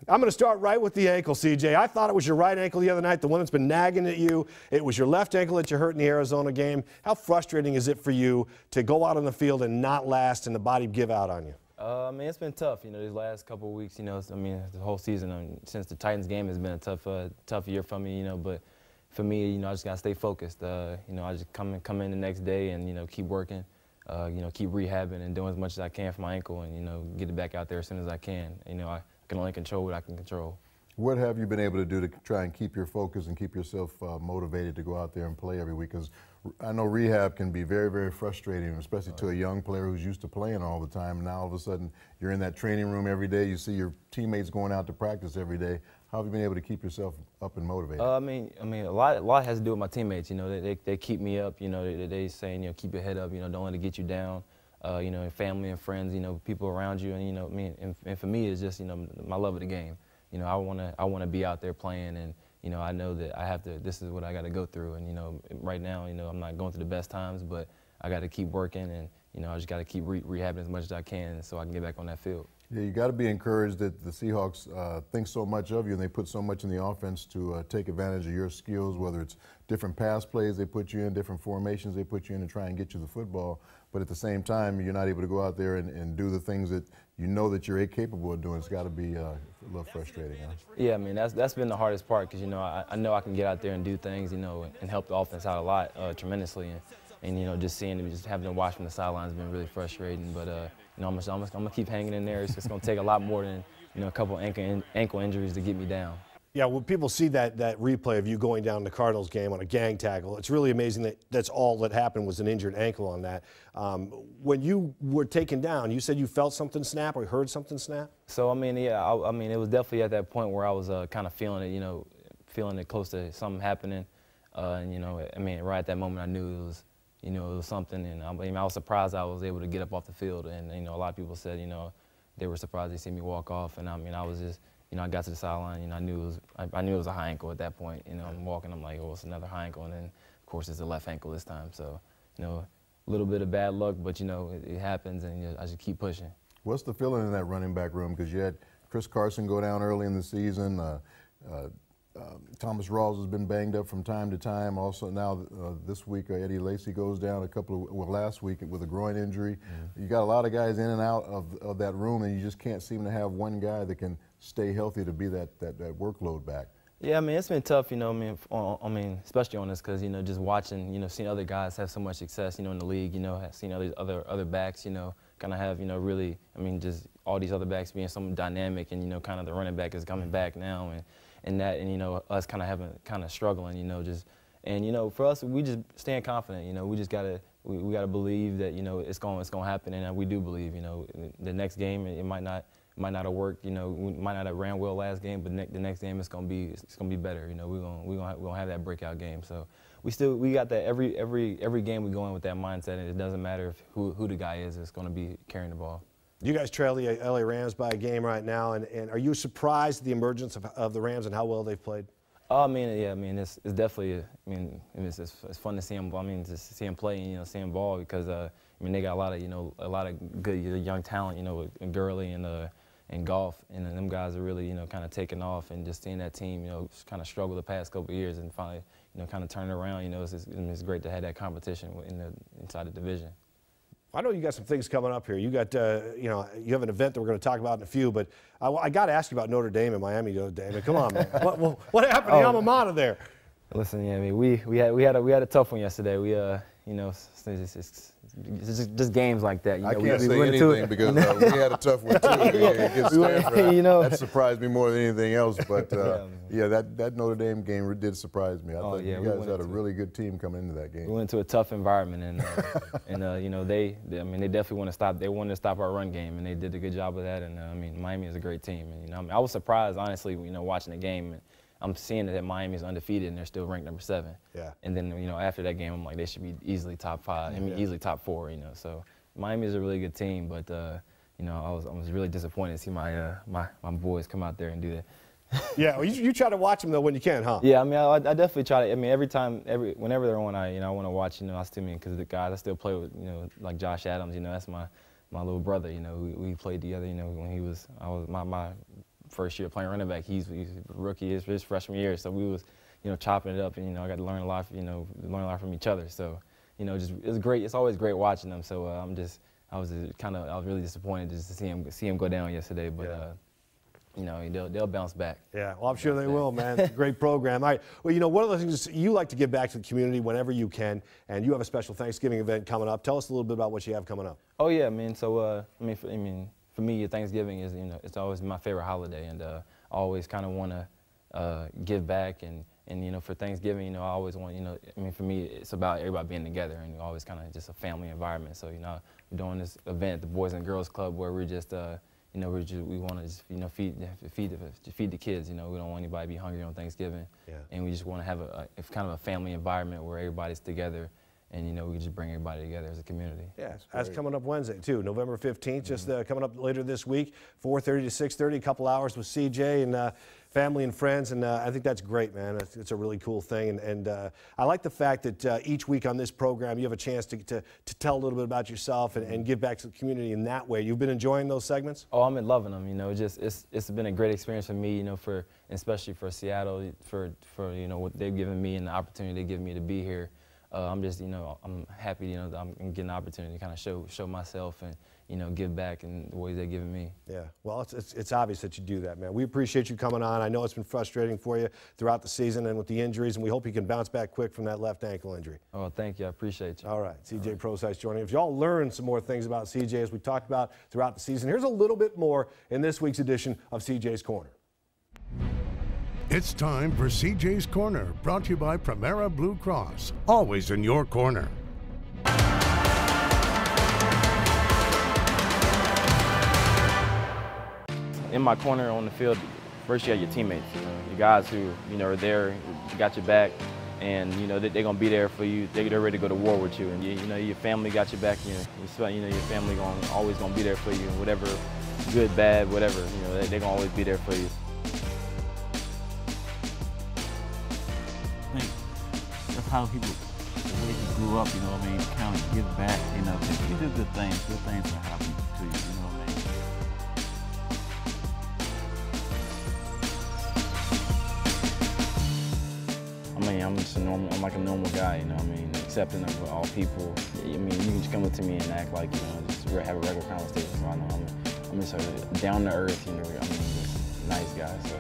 I'm going to start right with the ankle, CJ. I thought it was your right ankle the other night, the one that's been nagging at you. It was your left ankle that you hurt in the Arizona game. How frustrating is it for you to go out on the field and not last and the body give out on you? I mean, it's been tough, these last couple of weeks, I mean, the whole season, since the Titans game has been a tough year for me, but for me, I just got to stay focused. I just come in the next day and, keep working, keep rehabbing and doing as much as I can for my ankle and, get it back out there as soon as I can. I can only control what I can control. What have you been able to do to try and keep your focus and keep yourself motivated to go out there and play every week? Because I know rehab can be very, very frustrating, especially to a young player who's used to playing all the time. And now all of a sudden you're in that training room every day. You see your teammates going out to practice every day. How have you been able to keep yourself up and motivated? I mean, a lot has to do with my teammates. They keep me up. They saying, keep your head up. Don't let it get you down. And family and friends. People around you. And and for me, it's just my love of the game. I wanna be out there playing, and I know that I have to. This is what I got to go through, and right now, I'm not going through the best times, but I got to keep working, and I just got to keep rehabbing as much as I can, so I can get back on that field. Yeah, you got to be encouraged that the Seahawks think so much of you, and they put so much in the offense to take advantage of your skills, whether it's different pass plays they put you in, different formations they put you in to try and get you the football. But at the same time, you're not able to go out there and do the things that you know that you're capable of doing. It's got to be a little frustrating. Huh? Yeah, I mean, that's been the hardest part because, I know I can get out there and do things, and help the offense out a lot, tremendously. And just having to watch from the sidelines has been really frustrating. But, I'm gonna keep hanging in there. It's just gonna take a lot more than, a couple ankle injuries to get me down. Yeah, when people see that replay of you going down the Cardinals game on a gang tackle, it's really amazing that that's all that happened was an injured ankle on that. When you were taken down, you said you felt something snap or heard something snap? So, I mean, yeah, I mean, it was definitely at that point where I was kind of feeling it, feeling it close to something happening. And, I mean, right at that moment I knew it was, it was something. And I was surprised I was able to get up off the field. And, a lot of people said, they were surprised they see me walk off. And, I mean, I was just, I got to the sideline, I knew it was a high ankle at that point. I'm walking, I'm like, oh, it's another high ankle, and then of course it's a left ankle this time. So, a little bit of bad luck, but it happens, and I just keep pushing. What's the feeling in that running back room? Because you had Chris Carson go down early in the season. Thomas Rawls has been banged up from time to time. Also now this week Eddie Lacy goes down last week with a groin injury. You got a lot of guys in and out of that room, and you just can't seem to have one guy that can stay healthy to be that workload back. Yeah, I mean, it's been tough, I mean, especially on this because, just watching, seeing other guys have so much success, in the league, seeing other backs, kind of have, really, I mean, just all these other backs being so dynamic, and, kind of the running back is coming back now, and us kind of struggling, and for us, we just staying confident, we just gotta believe that, it's gonna happen, and we do believe, the next game it might not have worked, we might not have ran well last game, but the next game it's gonna be better, we're gonna have that breakout game. So we got that every game we go in with that mindset, and it doesn't matter who the guy is, it's gonna be carrying the ball. You guys trail the LA Rams by a game right now, and are you surprised at the emergence of the Rams and how well they've played? I mean, yeah, I mean, it's definitely, it's fun to see them. To see them play, and see them ball because I mean, they got a lot of good young talent, with Gurley and Goff, and them guys are really, kind of taking off, and just seeing that team, kind of struggle the past couple of years and finally, kind of turn it around. It's great to have that competition inside the division. I know you got some things coming up here. You got, you have an event that we're going to talk about in a few, but I got to ask you about Notre Dame and Miami the other day. I mean, come on, man. What happened to the alma mater there? Listen, yeah, I mean, we had a tough one yesterday. We, it's just games like that. I can't say anything because we had a tough one too. That surprised me more than anything else. But yeah, that Notre Dame game did surprise me. I thought you guys had a really good team coming into that game. We went into a tough environment, and they definitely want to stop. They wanted to stop our run game, and they did a good job of that. And I mean, Miami is a great team, and I was surprised honestly, watching the game. And I'm seeing that Miami is undefeated and they're still ranked number 7. Yeah. And then after that game, I'm like, they should be easily top 5. I mean, easily top 4. So Miami is a really good team, but I was really disappointed to see my boys come out there and do that. Yeah, well, you try to watch them though when you can, huh? Yeah, I mean, I definitely try to. I mean, whenever they're on, I want to watch. I still because the guys I still play with, like Josh Adams. That's my little brother. We played together. When I was my first year playing running back. He's a rookie his freshman year, so we was, chopping it up, and I got to learn a lot, learn a lot from each other. So, just it's great. It's always great watching them. So I was really disappointed just to see him go down yesterday, but. They'll bounce back. Yeah, well, I'm sure they will, man. It's a great program. All right, well, one of the things you like to give back to the community whenever you can, and you have a special Thanksgiving event coming up. Tell us a little bit about what you have coming up. Oh yeah, man. So for me, Thanksgiving is it's always my favorite holiday, and I always kind of want to give back, and for Thanksgiving, I always want for me it's about everybody being together, and always kind of just a family environment. So we're doing this event, the Boys and Girls Club, where we're just we want to just feed the kids. We don't want anybody to be hungry on Thanksgiving, and we just want to have it's kind of a family environment where everybody's together, and we just bring everybody together as a community. Yeah, that's coming up Wednesday too, November 15th. Just coming up later this week, 4:30 to 6:30, a couple hours with CJ and family and friends, and I think that's great, man. It's a really cool thing, and I like the fact that each week on this program you have a chance to tell a little bit about yourself and give back to the community in that way. You've been enjoying those segments? Oh, I've been loving them. It's been a great experience for me, especially for Seattle, for what they've given me and the opportunity they give me to be here. I'm just, I'm happy, that I'm getting the opportunity to kind of show myself and, give back in the ways they've given me. Yeah, well, it's obvious that you do that, man. We appreciate you coming on. I know it's been frustrating for you throughout the season and with the injuries, and we hope you can bounce back quick from that left ankle injury. Oh, thank you. I appreciate you. All right, CJ Prosise joining us. If y'all learn some more things about CJ as we talked about throughout the season, here's a little bit more in this week's edition of CJ's Corner. It's time for CJ's Corner, brought to you by Primera Blue Cross, always in your corner. In my corner on the field, first you have your teammates, your guys who, are there, got your back, and, they're going to be there for you. They're ready to go to war with you, and, your family got your back, your family always going to be there for you, whatever, good, bad, whatever, they're going to always be there for you. I think that's how people, the way he grew up, kind of give back, if you do good things will happen to you, I'm like a normal guy, accepting of all people. You can just come up to me and act like, just have a regular conversation. So I know I'm just sort of down to earth, just nice guy. So.